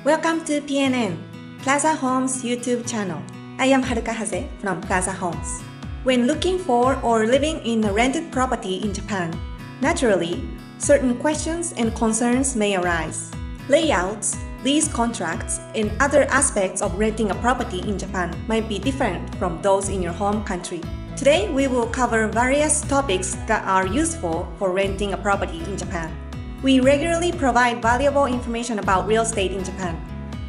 Welcome to PNN, Plaza Homes YouTube channel. I am Haruka Hase from Plaza Homes. When looking for or living in a rented property in Japan, naturally, certain questions and concerns may arise. Layouts, lease contracts, and other aspects of renting a property in Japan might be different from those in your home country. Today, we will cover various topics that are useful for renting a property in Japan. We regularly provide valuable information about real estate in Japan.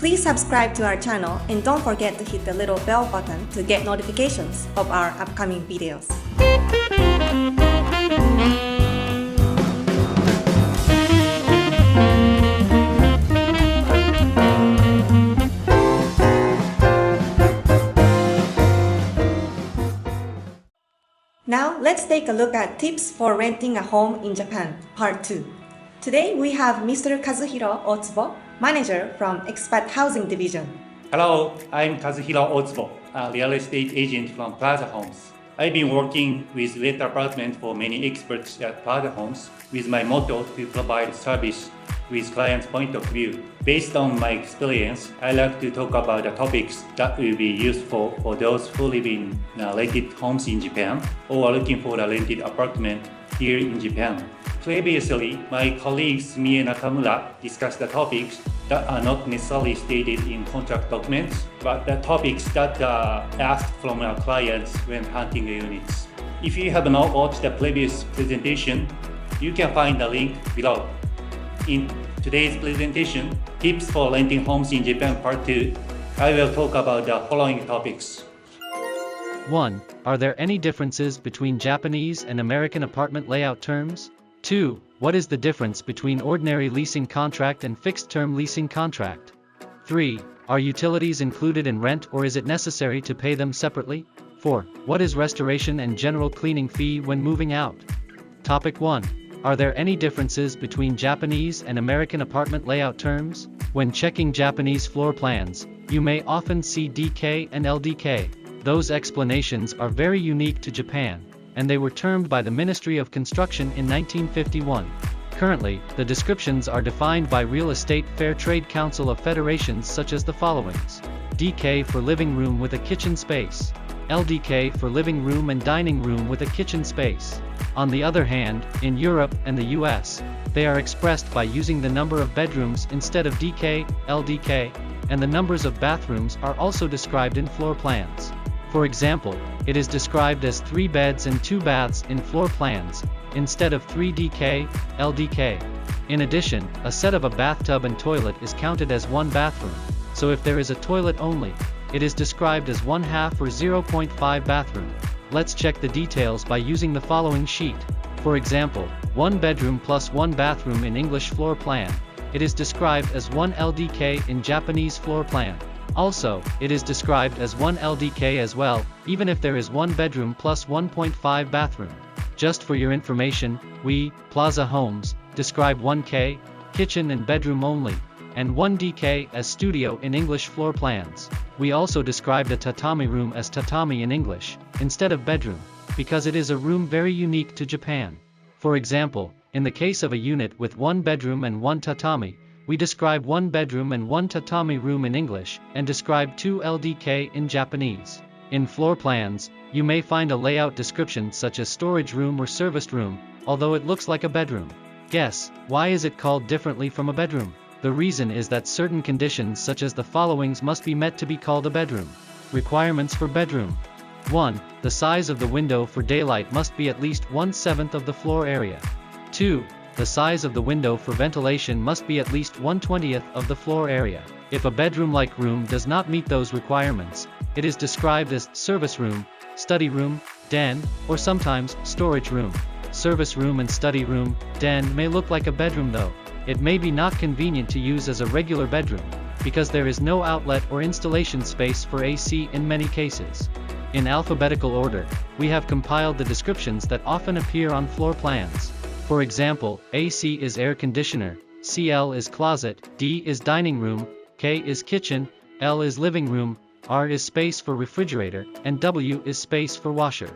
Please subscribe to our channel and don't forget to hit the little bell button to get notifications of our upcoming videos. Now, let's take a look at tips for renting a home in Japan, Part 2. Today, we have Mr. Kazuhiro Otsubo, manager from Expat Housing Division. Hello, I'm Kazuhiro Otsubo, a real estate agent from Plaza Homes. I've been working with rental apartment for many experts at Plaza Homes with my motto to provide service with client's point of view. Based on my experience, I like to talk about the topics that will be useful for those who live in rented homes in Japan or are looking for a rented apartment here in Japan. Previously, my colleague Sumie Nakamura discussed the topics that are not necessarily stated in contract documents, but the topics that are asked from our clients when hunting units. If you have not watched the previous presentation, you can find the link below. In today's presentation, Tips for Renting Homes in Japan Part 2, I will talk about the following topics. 1. Are there any differences between Japanese and American apartment layout terms? 2. What is the difference between ordinary leasing contract and fixed-term leasing contract? 3. Are utilities included in rent or is it necessary to pay them separately? 4. What is restoration and general cleaning fee when moving out? Topic 1. Are there any differences between Japanese and American apartment layout terms? When checking Japanese floor plans, you may often see DK and LDK. Those explanations are very unique to Japan, and they were termed by the Ministry of Construction in 1951. Currently, the descriptions are defined by Real Estate Fair Trade Council of federations such as the followings: DK for living room with a kitchen space, LDK for living room and dining room with a kitchen space. On the other hand, in Europe and the US, they are expressed by using the number of bedrooms instead of DK, LDK, and the numbers of bathrooms are also described in floor plans. For example, it is described as 3 beds and 2 baths in floor plans, instead of 3 DK, LDK. In addition, a set of a bathtub and toilet is counted as 1 bathroom, so if there is a toilet only, it is described as 1/2 or 0.5 bathroom. Let's check the details by using the following sheet. For example, 1 bedroom plus 1 bathroom in English floor plan. It is described as 1 LDK in Japanese floor plan. Also, it is described as 1 LDK as well, even if there is 1 bedroom plus 1.5 bathroom. Just for your information, we, Plaza Homes, describe 1K, kitchen and bedroom only, and 1 DK as studio in English floor plans. We also described a tatami room as tatami in English, instead of bedroom, because it is a room very unique to Japan. For example, in the case of a unit with 1 bedroom and 1 tatami, we describe 1 bedroom and 1 tatami room in English, and describe 2 LDK in Japanese. In floor plans, you may find a layout description such as storage room or serviced room, although it looks like a bedroom. Guess, why is it called differently from a bedroom? The reason is that certain conditions such as the followings must be met to be called a bedroom. Requirements for bedroom. 1. The size of the window for daylight must be at least 1/7 of the floor area. 2. The size of the window for ventilation must be at least 1/20 of the floor area. If a bedroom-like room does not meet those requirements, it is described as service room, study room, den, or sometimes storage room. Service room and study room, den may look like a bedroom though. It may be not convenient to use as a regular bedroom, because there is no outlet or installation space for AC in many cases. In alphabetical order, we have compiled the descriptions that often appear on floor plans. For example, AC is air conditioner, CL is closet, D is dining room, K is kitchen, L is living room, R is space for refrigerator, and W is space for washer.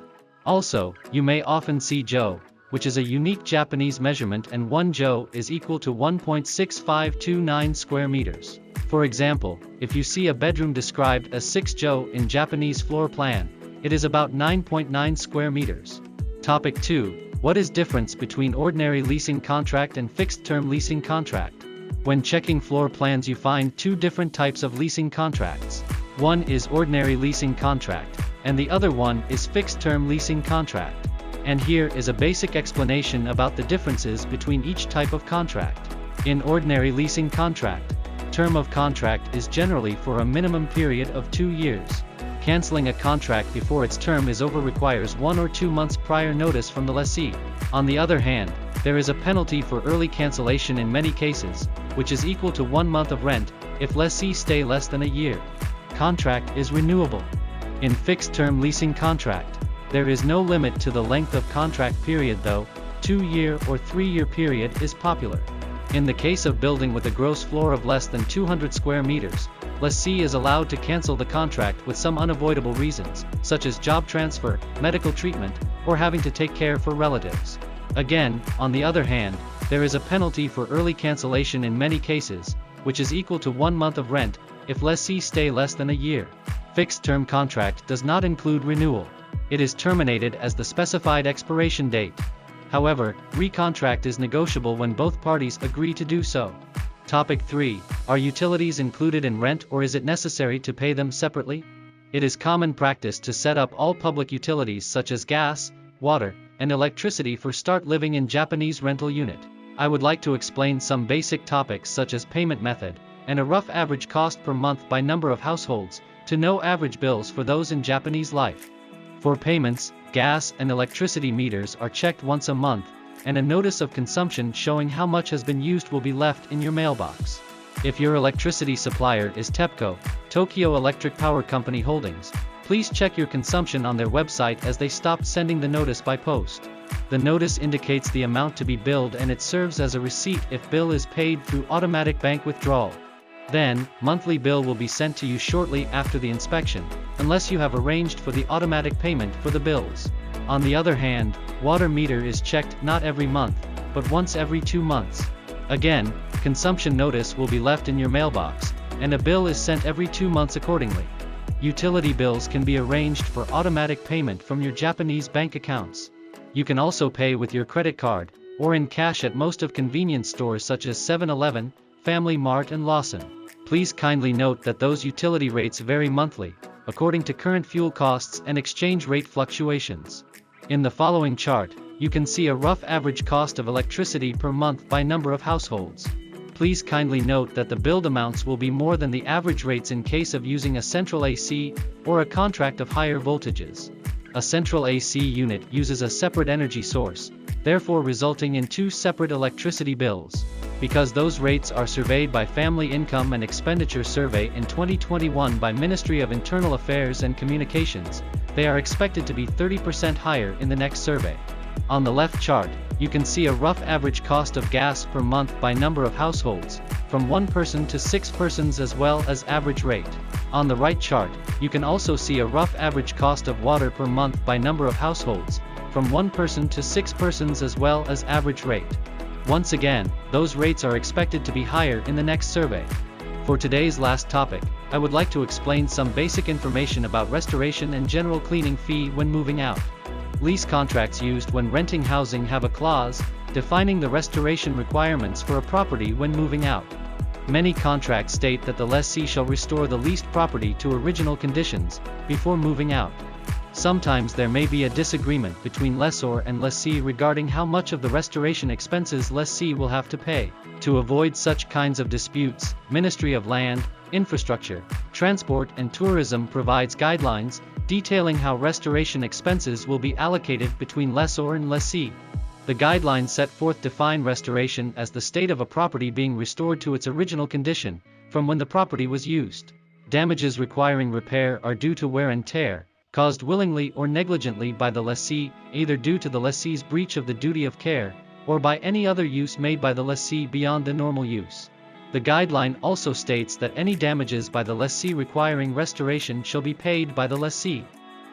Also, you may often see JO, which is a unique Japanese measurement, and 1 jo is equal to 1.6529 square meters. For example, if you see a bedroom described as 6 jo in Japanese floor plan, it is about 9.9 square meters. Topic 2. What is difference between ordinary leasing contract and fixed-term leasing contract? When checking floor plans, you find two different types of leasing contracts. One is ordinary leasing contract, and the other one is fixed-term leasing contract. And here is a basic explanation about the differences between each type of contract. In ordinary leasing contract, term of contract is generally for a minimum period of 2 years. Canceling a contract before its term is over requires 1 or 2 months prior notice from the lessee. On the other hand, there is a penalty for early cancellation in many cases, which is equal to 1 month of rent, if lessee stay less than a year. Contract is renewable. In fixed-term leasing contract, there is no limit to the length of contract period, though 2-year or 3-year period is popular. In the case of building with a gross floor of less than 200 square meters, lessee is allowed to cancel the contract with some unavoidable reasons, such as job transfer, medical treatment, or having to take care for relatives. Again, on the other hand, there is a penalty for early cancellation in many cases, which is equal to 1 month of rent, if lessee stay less than a year. Fixed-term contract does not include renewal. It is terminated as the specified expiration date. However, recontract is negotiable when both parties agree to do so. Topic 3. Are utilities included in rent, or is it necessary to pay them separately? It is common practice to set up all public utilities such as gas, water, and electricity for start living in Japanese rental unit. I would like to explain some basic topics such as payment method, and a rough average cost per month by number of households, to know average bills for those in Japanese life. For payments, gas and electricity meters are checked once a month, and a notice of consumption showing how much has been used will be left in your mailbox. If your electricity supplier is TEPCO, Tokyo Electric Power Company Holdings, please check your consumption on their website, as they stopped sending the notice by post. The notice indicates the amount to be billed, and it serves as a receipt if bill is paid through automatic bank withdrawal. Then, monthly bill will be sent to you shortly after the inspection, unless you have arranged for the automatic payment for the bills. On the other hand, water meter is checked not every month, but once every 2 months. Again, consumption notice will be left in your mailbox, and a bill is sent every 2 months accordingly. Utility bills can be arranged for automatic payment from your Japanese bank accounts. You can also pay with your credit card, or in cash at most of convenience stores such as 7-Eleven, Family Mart and Lawson. Please kindly note that those utility rates vary monthly, according to current fuel costs and exchange rate fluctuations. In the following chart, you can see a rough average cost of electricity per month by number of households. Please kindly note that the billed amounts will be more than the average rates in case of using a central AC or a contract of higher voltages. A central AC unit uses a separate energy source, therefore resulting in 2 separate electricity bills. Because those rates are surveyed by Family Income and Expenditure Survey in 2021 by Ministry of Internal Affairs and Communications, they are expected to be 30% higher in the next survey. On the left chart, you can see a rough average cost of gas per month by number of households, from 1 person to 6 persons, as well as average rate. On the right chart, you can also see a rough average cost of water per month by number of households, from 1 person to 6 persons, as well as average rate. Once again, those rates are expected to be higher in the next survey. For today's last topic, I would like to explain some basic information about restoration and general cleaning fee when moving out. Lease contracts used when renting housing have a clause defining the restoration requirements for a property when moving out. Many contracts state that the lessee shall restore the leased property to original conditions before moving out. Sometimes there may be a disagreement between lessor and lessee regarding how much of the restoration expenses lessee will have to pay. To avoid such kinds of disputes, Ministry of Land, Infrastructure, Transport and Tourism provides guidelines detailing how restoration expenses will be allocated between lessor and lessee. The guidelines set forth define restoration as the state of a property being restored to its original condition from when the property was used. Damages requiring repair are due to wear and tear, caused willingly or negligently by the lessee, either due to the lessee's breach of the duty of care, or by any other use made by the lessee beyond the normal use. The guideline also states that any damages by the lessee requiring restoration shall be paid by the lessee.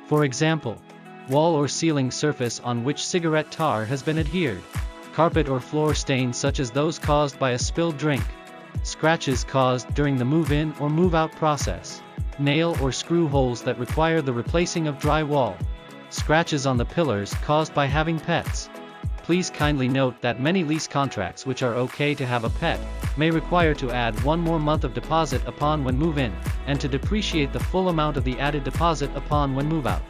For example, wall or ceiling surface on which cigarette tar has been adhered, carpet or floor stains such as those caused by a spilled drink, scratches caused during the move-in or move-out process, nail or screw holes that require the replacing of drywall, scratches on the pillars caused by having pets. Please kindly note that many lease contracts which are okay to have a pet may require to add one more month of deposit upon when move-in, and to depreciate the full amount of the added deposit upon when move-out.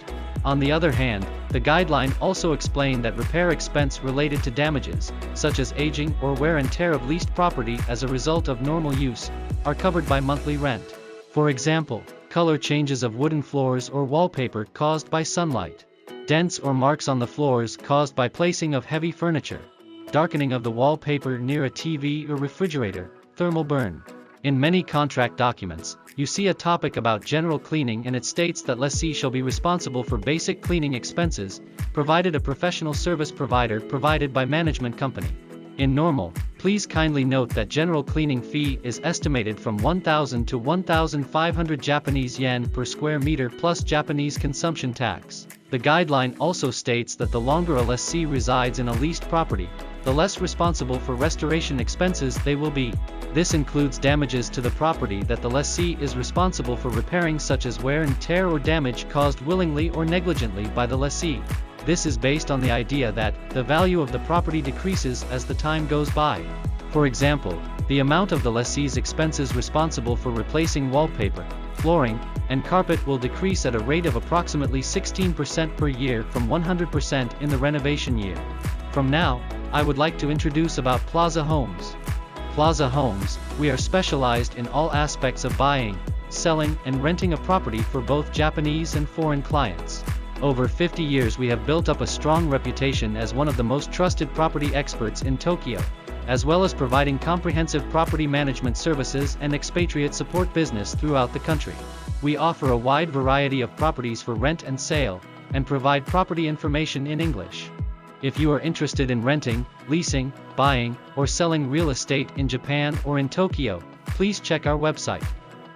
On the other hand, the guideline also explained that repair expense related to damages, such as aging or wear and tear of leased property as a result of normal use, are covered by monthly rent. For example, color changes of wooden floors or wallpaper caused by sunlight, dents or marks on the floors caused by placing of heavy furniture, darkening of the wallpaper near a TV or refrigerator, thermal burn. In many contract documents, you see a topic about general cleaning, and it states that lessee shall be responsible for basic cleaning expenses, provided a professional service provider provided by management company. In normal, please kindly note that general cleaning fee is estimated from 1,000 to 1,500 Japanese yen per square meter plus Japanese consumption tax. The guideline also states that the longer a lessee resides in a leased property, the less responsible for restoration expenses they will be. This includes damages to the property that the lessee is responsible for repairing, such as wear and tear or damage caused willingly or negligently by the lessee. This is based on the idea that the value of the property decreases as the time goes by. For example, the amount of the lessee's expenses responsible for replacing wallpaper, flooring, and carpet will decrease at a rate of approximately 16% per year from 100% in the renovation year. From now, I would like to introduce about Plaza Homes. Plaza Homes, we are specialized in all aspects of buying, selling, and renting a property for both Japanese and foreign clients. Over 50 years we have built up a strong reputation as one of the most trusted property experts in Tokyo, as well as providing comprehensive property management services and expatriate support business throughout the country. We offer a wide variety of properties for rent and sale, and provide property information in English. If you are interested in renting, leasing, buying, or selling real estate in Japan or in Tokyo, please check our website.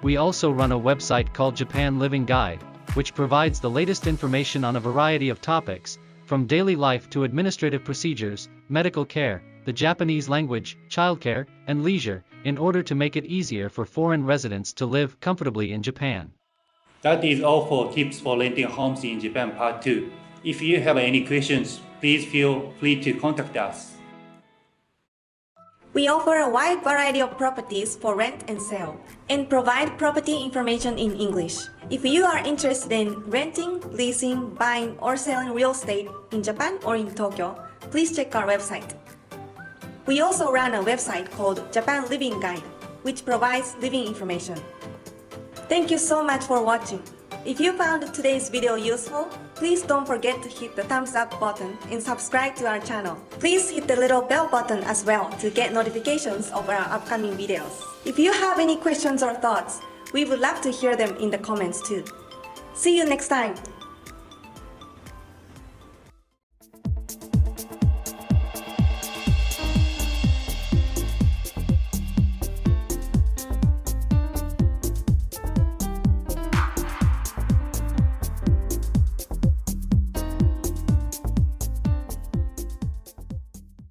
We also run a website called Japan Living Guide, which provides the latest information on a variety of topics, from daily life to administrative procedures, medical care, the Japanese language, childcare, and leisure, in order to make it easier for foreign residents to live comfortably in Japan. That is all for tips for renting homes in Japan Part 2. If you have any questions, please feel free to contact us. We offer a wide variety of properties for rent and sale, and provide property information in English. If you are interested in renting, leasing, buying, or selling real estate in Japan or in Tokyo, please check our website. We also run a website called Japan Living Guide, which provides living information. Thank you so much for watching. If you found today's video useful, please don't forget to hit the thumbs up button and subscribe to our channel. Please hit the little bell button as well to get notifications of our upcoming videos. If you have any questions or thoughts, we would love to hear them in the comments too. See you next time!